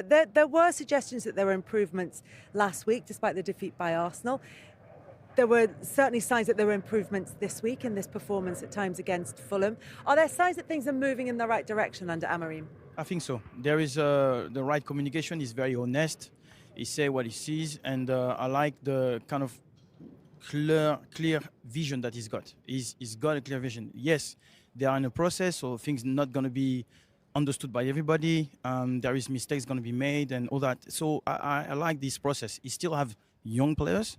There were suggestions that there were improvements last week, despite the defeat by Arsenal. There were certainly signs that there were improvements this week in this performance at times against Fulham. Are there signs that things are moving in the right direction under Amorim? I think so. There is the right communication. He's very honest. He says what he sees, and I like the kind of clear vision that he's got. He's got a clear vision. Yes, they are in a process, so things not going to be understood by everybody. There is mistakes going to be made and all that. So I like this process. He still have young players,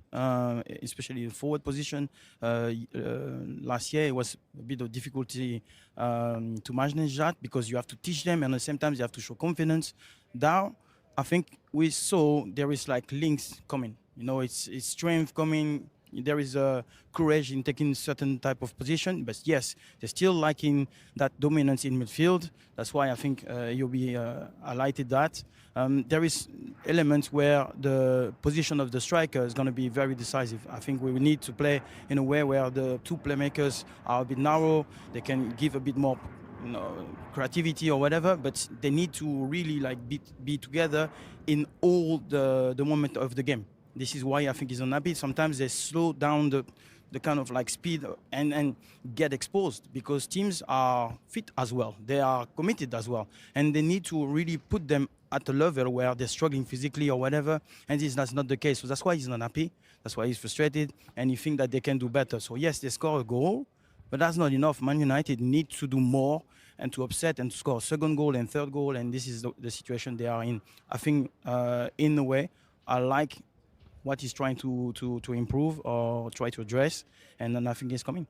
especially the forward position. Last year it was a bit of difficulty to manage that because you have to teach them and at the same time you have to show confidence. Now I think we saw there is like links coming. You know, it's strength coming. There is courage in taking certain type of position, but yes, they're still lacking that dominance in midfield. That's why I think you'll be highlighted that. There is elements where the position of the striker is going to be very decisive. I think we will need to play in a way where the two playmakers are a bit narrow. They can give a bit more creativity or whatever, but they need to really like be together in all the moment of the game. This is why I think he's unhappy. Sometimes they slow down the kind of like speed and get exposed because teams are fit as well. They are committed as well. And they need to really put them at a level where they're struggling physically or whatever. And that's not the case. So that's why he's not happy. That's why he's frustrated. And he thinks that they can do better. So yes, they score a goal, but that's not enough. Man United need to do more and to upset and to score a second goal and third goal. And this is the situation they are in. I think in a way, I like what he's trying to improve or try to address, and then I think it's coming.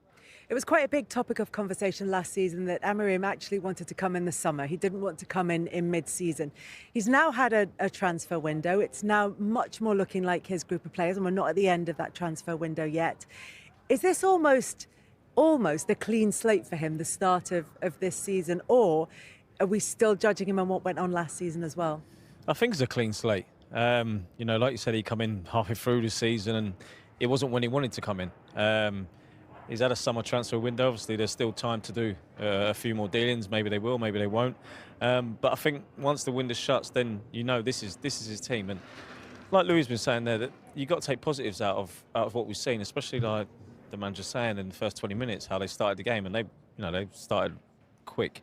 It was quite a big topic of conversation last season that Amorim actually wanted to come in the summer. He didn't want to come in mid-season. He's now had a transfer window. It's now much more looking like his group of players, and we're not at the end of that transfer window yet. Is this almost a clean slate for him, the start of this season, or are we still judging him on what went on last season as well? I think it's a clean slate. You know, like you said, he come in halfway through the season and it wasn't when he wanted to come in. He's had a summer transfer window. Obviously, there's still time to do a few more dealings. Maybe they will, maybe they won't. But I think once the window shuts, then you know this is his team. And like Louis has been saying there, that you've got to take positives out of what we've seen, especially like the man just saying in the first 20 minutes how they started the game, and they started quick,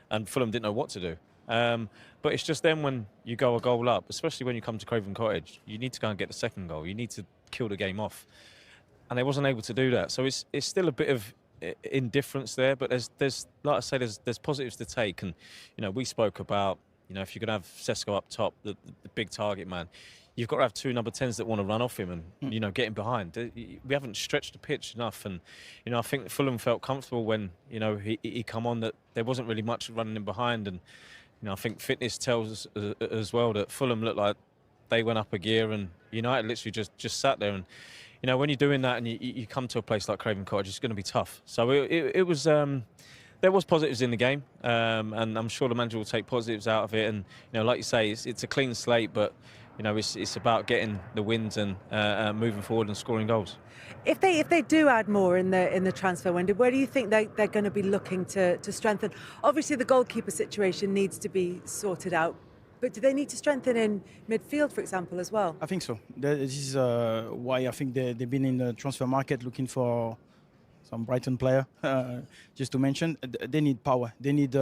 and Fulham didn't know what to do. But it's just then when you go a goal up, especially when you come to Craven Cottage, you need to go and get the second goal. You need to kill the game off. And they wasn't able to do that. So it's still a bit of indifference there, but there's like I say, there's positives to take. And, you know, we spoke about, you know, if you're going to have Sesko up top, the big target man, you've got to have two number 10s that want to run off him and, you know, get him behind. We haven't stretched the pitch enough. And, you know, I think Fulham felt comfortable when, you know, he come on, that there wasn't really much running in behind. And, you know, I think fitness tells us as well that Fulham looked like they went up a gear and United literally just sat there. And, you know, when you're doing that and you come to a place like Craven Cottage, it's going to be tough. So it was, there was positives in the game, and I'm sure the manager will take positives out of it. And, you know, like you say, it's a clean slate, but, you know, it's about getting the wins and moving forward and scoring goals. If they do add more in the transfer window, where do you think they're going to be looking to strengthen? Obviously, the goalkeeper situation needs to be sorted out, but do they need to strengthen in midfield, for example, as well? I think so. This is why I think they've been in the transfer market looking for some Brighton player, just to mention. They need power. They need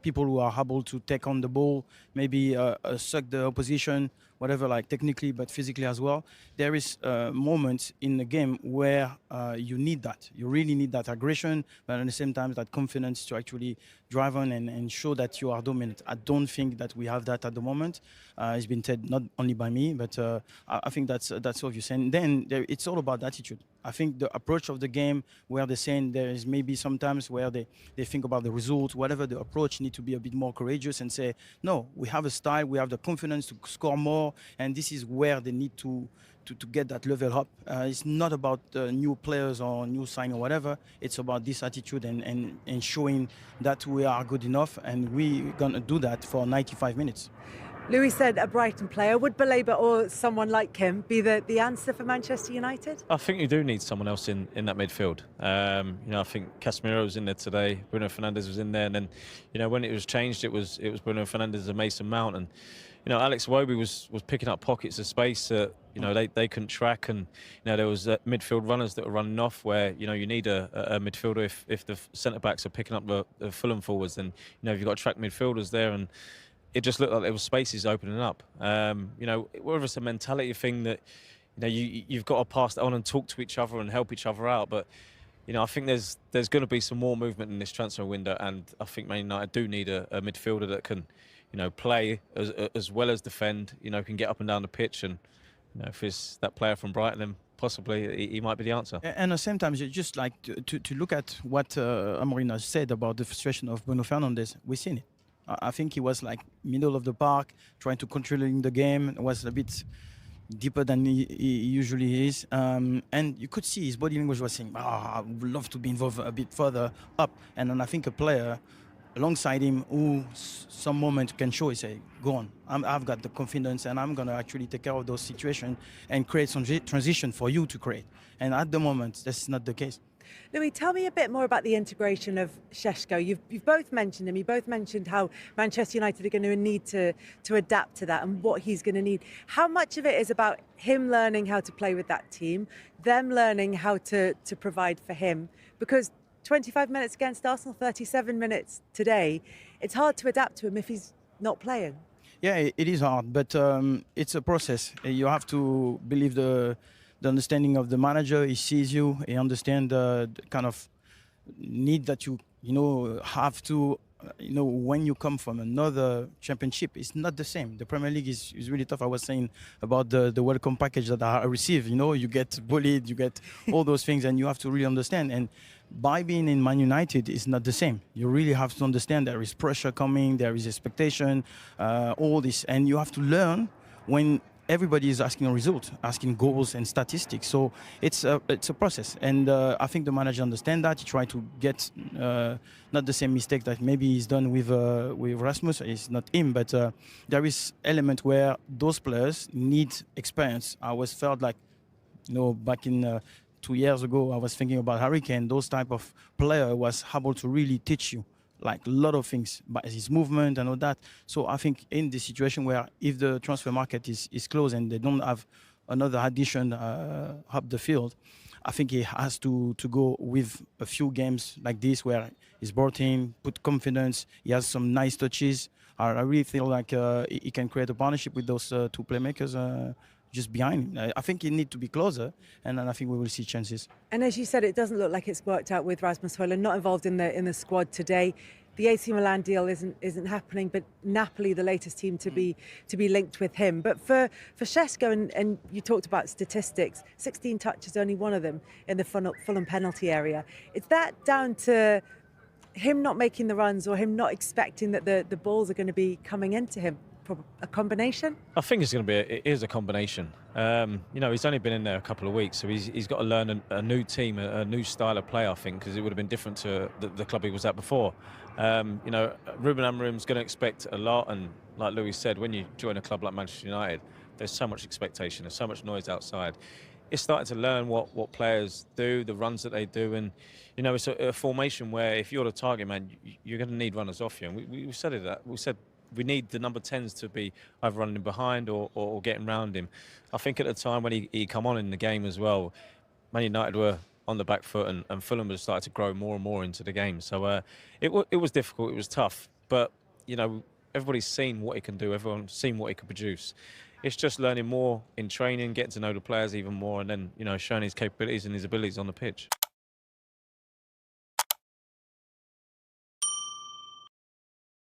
people who are able to take on the ball, maybe suck the opposition, whatever, like technically, but physically as well. There is moments in the game where you need that. You really need that aggression, but at the same time, that confidence to actually drive on and show that you are dominant. I don't think that we have that at the moment. It's been said not only by me, but I think that's obvious. And then it's all about attitude. I think the approach of the game, where they're saying there is maybe sometimes where they think about the result, whatever the approach, need to be a bit more courageous and say, no, we have a style, we have the confidence to score more, and this is where they need to get that level up. It's not about new players or new sign or whatever. It's about this attitude and showing that we are good enough, and we're going to do that for 95 minutes. Louis said a Brighton player. Would Baleba or someone like him be the answer for Manchester United? I think you do need someone else in that midfield. You know, I think Casemiro was in there today. Brunofernandes was in there, and then, you know, when it was changed, it was Brunofernandes and Mason Mount. And, Alex Iwobi was picking up pockets of space that they couldn't track, and there was midfield runners that were running off where you need a midfielder if the centre backs are picking up the Fulham forwards, then you've got to track midfielders there, and it just looked like there was spaces opening up. Whether it's a mentality thing that you've got to pass that on and talk to each other and help each other out, but I think there's going to be some more movement in this transfer window, and I think Man United do need a midfielder that can play as well as defend, can get up and down the pitch, and if it's that player from Brighton, then possibly he might be the answer. And at the same time, you just like to look at what Amorim has said about the frustration of Brunofernandes. We've seen it. I think he was like middle of the park, trying to controlling the game. It was a bit deeper than he usually is, and you could see his body language was saying, I would love to be involved a bit further up. And then I think a player alongside him who some moment can show, he say, go on, I've got the confidence and I'm going to actually take care of those situations and create some transition for you to create. And at the moment, that's not the case. Louis, tell me a bit more about the integration of Šeško. You've both mentioned him. You both mentioned how Manchester United are going to need to adapt to that and what he's going to need. How much of it is about him learning how to play with that team, them learning how to provide for him? Because 25 minutes against Arsenal, 37 minutes today, it's hard to adapt to him if he's not playing. Yeah, it is hard, but it's a process. You have to believe the understanding of the manager. He sees you, he understands the kind of need that you have to, when you come from another championship, it's not the same. The Premier League is really tough. I was saying about the welcome package that I receive. You get bullied, you get all those things, and you have to really understand. And by being in Man United, it's not the same. You really have to understand there is pressure coming, there is expectation, all this, and you have to learn when everybody is asking a result, asking goals and statistics. So it's a process, and I think the manager understands that. He tried to get not the same mistake that maybe he's done with Rasmus. It's not him, but there is element where those players need experience. I always felt like, back in 2 years ago, I was thinking about Harry Kane. Those type of player was able to really teach you like a lot of things, but his movement and all that. So I think in this situation where if the transfer market is closed and they don't have another addition up the field, I think he has to go with a few games like this where he's brought in, put confidence, he has some nice touches. I really feel like he can create a partnership with those two playmakers just behind him. I think he needs to be closer, and then I think we will see chances. And as you said, it doesn't look like it's worked out with Rasmus Højlund, not involved in the squad today. The AC Milan deal isn't happening, but Napoli, the latest team to be linked with him. But for Šeško, and you talked about statistics, 16 touches, only one of them in the Fulham penalty area. Is that down to him not making the runs, or him not expecting that the balls are going to be coming into him? A combination? I think it is a combination. He's only been in there a couple of weeks, so he's got to learn a new team, a new style of play, I think, because it would have been different to the club he was at before. Ruben Amorim's going to expect a lot, and like Louis said, when you join a club like Manchester United, there's so much expectation, there's so much noise outside. It's starting to learn what players do, the runs that they do, and it's a formation where if you're the target man, you're going to need runners off you. And we said that. We said we need the number 10s to be either running behind or getting round him. I think at the time when he come on in the game as well, Man United were on the back foot, and Fulham was starting to grow more and more into the game. So it was difficult, it was tough, but everybody's seen what he can do, everyone's seen what he can produce. It's just learning more in training, getting to know the players even more, and then showing his capabilities and his abilities on the pitch.